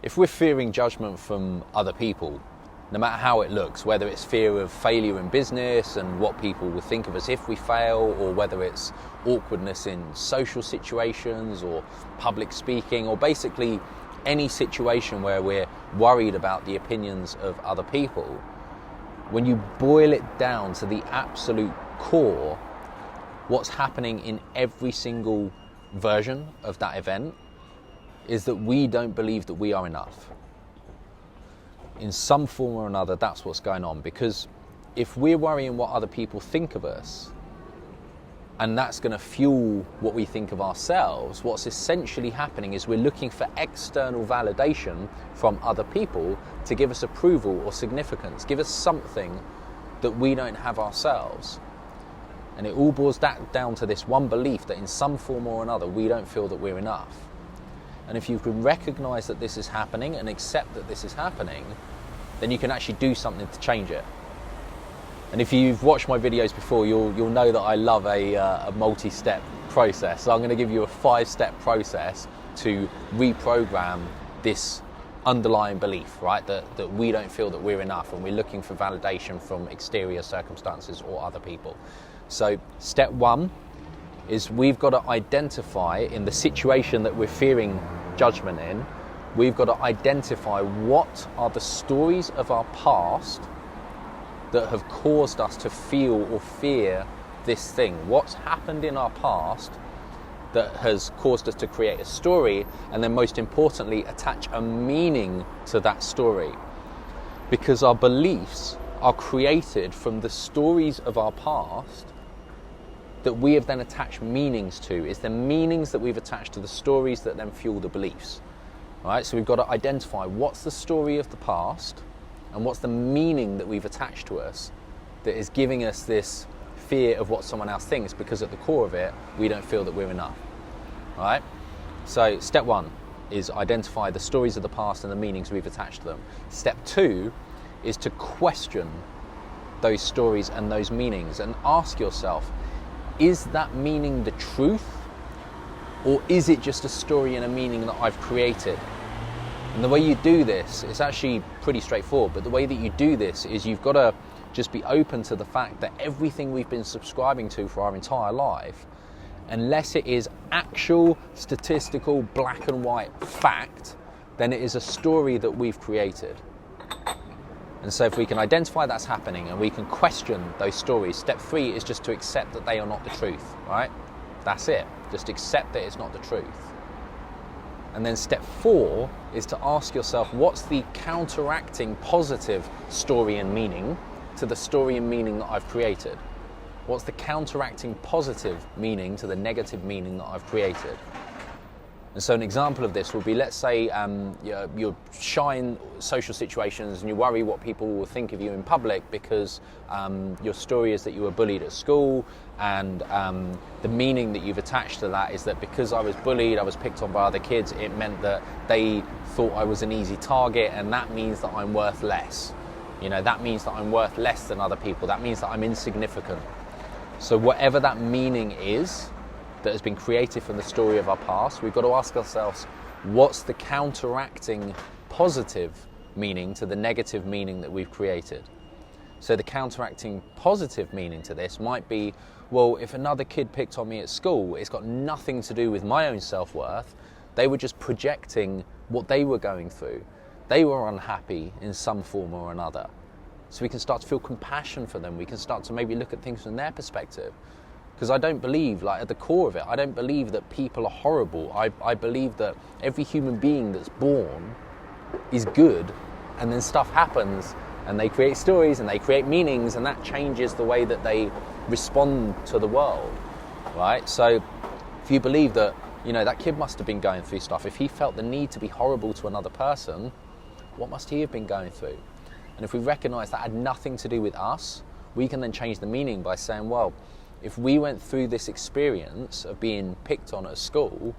If we're fearing judgment from other people, no matter how it looks, whether it's fear of failure in business and what people will think of us if we fail, or whether it's awkwardness in social situations or public speaking, or basically any situation where we're worried about the opinions of other people, when you boil it down to the absolute core, what's happening in every single version of that event is that we don't believe that we are enough. In some form or another, that's what's going on. Because if we're worrying what other people think of us, and that's going to fuel what we think of ourselves, what's essentially happening is we're looking for external validation from other people to give us approval or significance, give us something that we don't have ourselves. And it all boils down to this one belief that in some form or another, we don't feel that we're enough. And if you can recognize that this is happening and accept that this is happening, then you can actually do something to change it. And if you've watched my videos before, you'll know that I love a multi-step process. So I'm going to give you a 5-step process to reprogram this underlying belief, right? That we don't feel that we're enough and we're looking for validation from exterior circumstances or other people. So step 1 is we've got to identify in the situation that we're fearing judgment in, we've got to identify what are the stories of our past that have caused us to feel or fear this thing. What's happened in our past that has caused us to create a story, and then most importantly, attach a meaning to that story. Because our beliefs are created from the stories of our past that we have then attached meanings to. It's the meanings that we've attached to the stories that then fuel the beliefs. All right, so we've got to identify what's the story of the past and what's the meaning that we've attached to us that is giving us this fear of what someone else thinks, because at the core of it, we don't feel that we're enough. All right, so step 1 is identify the stories of the past and the meanings we've attached to them. Step 2 is to question those stories and those meanings and ask yourself, is that meaning the truth, or is it just a story and a meaning that I've created? And the way you do this, it's actually pretty straightforward, but the way that you do this is you've got to just be open to the fact that everything we've been subscribing to for our entire life, unless it is actual statistical black and white fact, then it is a story that we've created. And so if we can identify that's happening and we can question those stories, step 3 is just to accept that they are not the truth, right? That's it. Just accept that it's not the truth. And then step 4 is to ask yourself, what's the counteracting positive story and meaning to the story and meaning that I've created? What's the counteracting positive meaning to the negative meaning that I've created? And so an example of this would be, let's say you're shy in social situations and you worry what people will think of you in public because your story is that you were bullied at school, and the meaning that you've attached to that is that because I was bullied, I was picked on by other kids, it meant that they thought I was an easy target, and that means that I'm worth less. You know, that means that I'm worth less than other people. That means that I'm insignificant. So whatever that meaning is that has been created from the story of our past, we've got to ask ourselves, what's the counteracting positive meaning to the negative meaning that we've created? So the counteracting positive meaning to this might be, well, if another kid picked on me at school, it's got nothing to do with my own self-worth. They were just projecting what they were going through. They were unhappy in some form or another. So we can start to feel compassion for them. We can start to maybe look at things from their perspective. Because I don't believe, like at the core of it, I don't believe that people are horrible. I believe that every human being that's born is good, and then stuff happens and they create stories and they create meanings, and that changes the way that they respond to the world, right? So if you believe that, you know, that kid must have been going through stuff. If he felt the need to be horrible to another person, what must he have been going through? And if we recognize that had nothing to do with us, we can then change the meaning by saying, well, if we went through this experience of being picked on at school,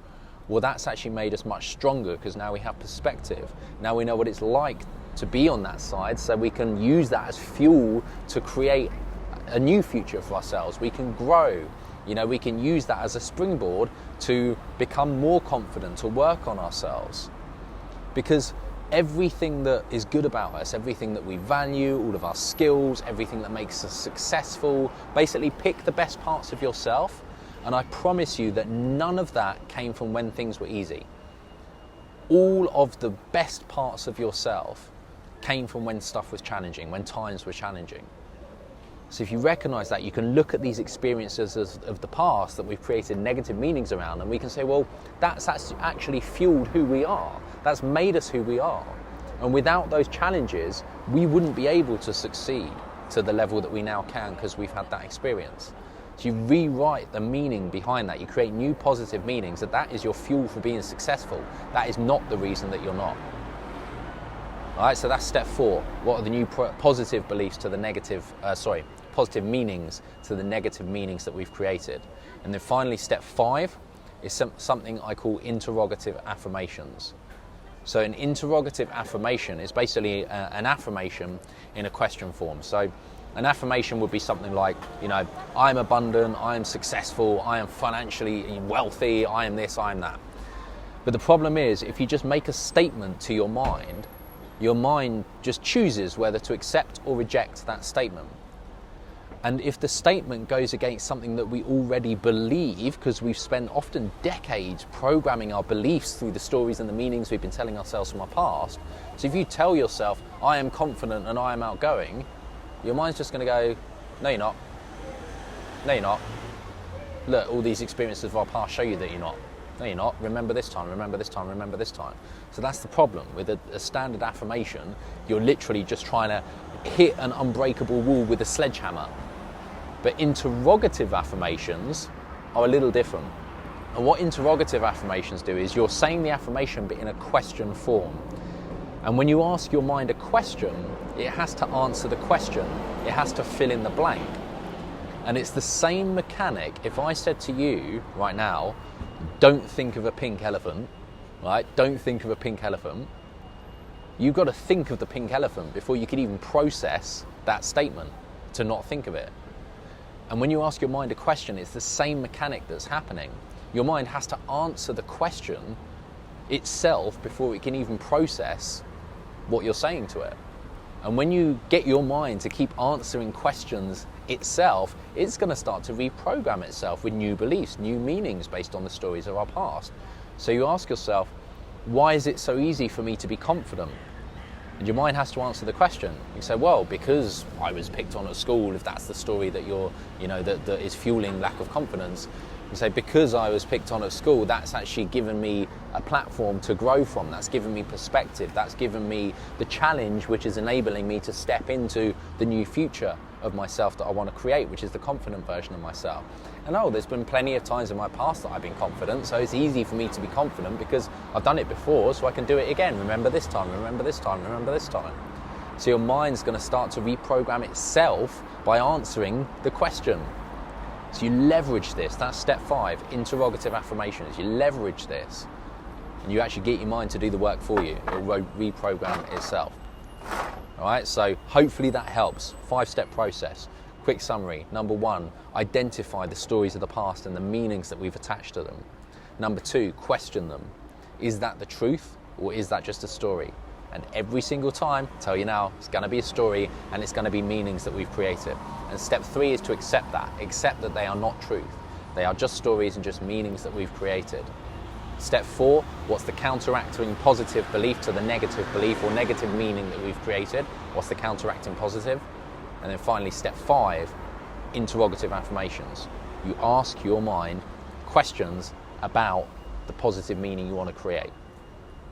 well, that's actually made us much stronger, because now we have perspective. Now we know what it's like to be on that side, so we can use that as fuel to create a new future for ourselves. We can grow. You know, we can use that as a springboard to become more confident, to work on ourselves. Because everything that is good about us, everything that we value, all of our skills, everything that makes us successful. Basically pick the best parts of yourself, and I promise you that none of that came from when things were easy. All of the best parts of yourself came from when stuff was challenging, when times were challenging. So if you recognize that, you can look at these experiences of the past that we've created negative meanings around, and we can say, well, that's actually fueled who we are. That's made us who we are. And without those challenges, we wouldn't be able to succeed to the level that we now can, because we've had that experience. So you rewrite the meaning behind that. You create new positive meanings, that is your fuel for being successful. That is not the reason that you're not. All right, so that's step 4. What are the new positive beliefs to the negative, positive meanings to the negative meanings that we've created? And then finally, step 5 is something I call interrogative affirmations. So an interrogative affirmation is basically an affirmation in a question form. So an affirmation would be something like, I'm abundant, I am successful, I am financially wealthy, I am this, I am that. But the problem is, if you just make a statement to your mind just chooses whether to accept or reject that statement. And if the statement goes against something that we already believe, because we've spent often decades programming our beliefs through the stories and the meanings we've been telling ourselves from our past. So if you tell yourself, I am confident and I am outgoing, your mind's just going to go, no, you're not. No, you're not. Look, all these experiences of our past show you that you're not. No, you're not. Remember this time, remember this time, remember this time. So that's the problem. With a standard affirmation, you're literally just trying to hit an unbreakable wall with a sledgehammer. But interrogative affirmations are a little different. And what interrogative affirmations do is you're saying the affirmation but in a question form. And when you ask your mind a question, it has to answer the question. It has to fill in the blank. And it's the same mechanic. If I said to you right now, don't think of a pink elephant, right? Don't think of a pink elephant. You've got to think of the pink elephant before you can even process that statement to not think of it. And when you ask your mind a question, it's the same mechanic that's happening. Your mind has to answer the question itself before it can even process what you're saying to it. And when you get your mind to keep answering questions itself, it's going to start to reprogram itself with new beliefs, new meanings based on the stories of our past. So you ask yourself, why is it so easy for me to be confident? And your mind has to answer the question. You say, well, because I was picked on at school, if that's the story that that is fueling lack of confidence. You say, because I was picked on at school, that's actually given me a platform to grow from. That's given me perspective. That's given me the challenge, which is enabling me to step into the new future of myself that I want to create, which is the confident version of myself. And there's been plenty of times in my past that I've been confident, so it's easy for me to be confident because I've done it before, so I can do it again. Remember this time, remember this time, remember this time. So your mind's going to start to reprogram itself by answering the question. So you leverage this. That's step 5, interrogative affirmations. You leverage this and you actually get your mind to do the work for you. It will reprogram itself. All right, so hopefully that helps. 5-step process. Quick summary. Number 1, identify the stories of the past and the meanings that we've attached to them. Number 2, question them. Is that the truth or is that just a story? And every single time, I tell you now, it's going to be a story and it's going to be meanings that we've created. And step 3 is to accept that. Accept that they are not truth. They are just stories and just meanings that we've created. Step 4, what's the counteracting positive belief to the negative belief or negative meaning that we've created? What's the counteracting positive? And then finally, step 5, interrogative affirmations. You ask your mind questions about the positive meaning you want to create.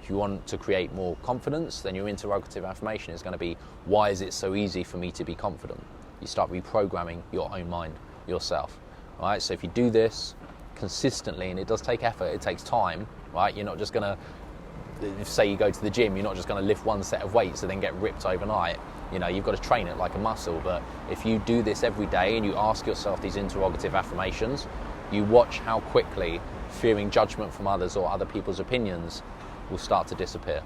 If you want to create more confidence, then your interrogative affirmation is going to be, why is it so easy for me to be confident? You start reprogramming your own mind yourself. All right, so if you do this consistently, and it does take effort, it takes time, right? You're not just going to, say you go to the gym, you're not just going to lift one set of weights and then get ripped overnight. You've got to train it like a muscle. But if you do this every day and you ask yourself these interrogative affirmations, you watch how quickly fearing judgment from others or other people's opinions will start to disappear.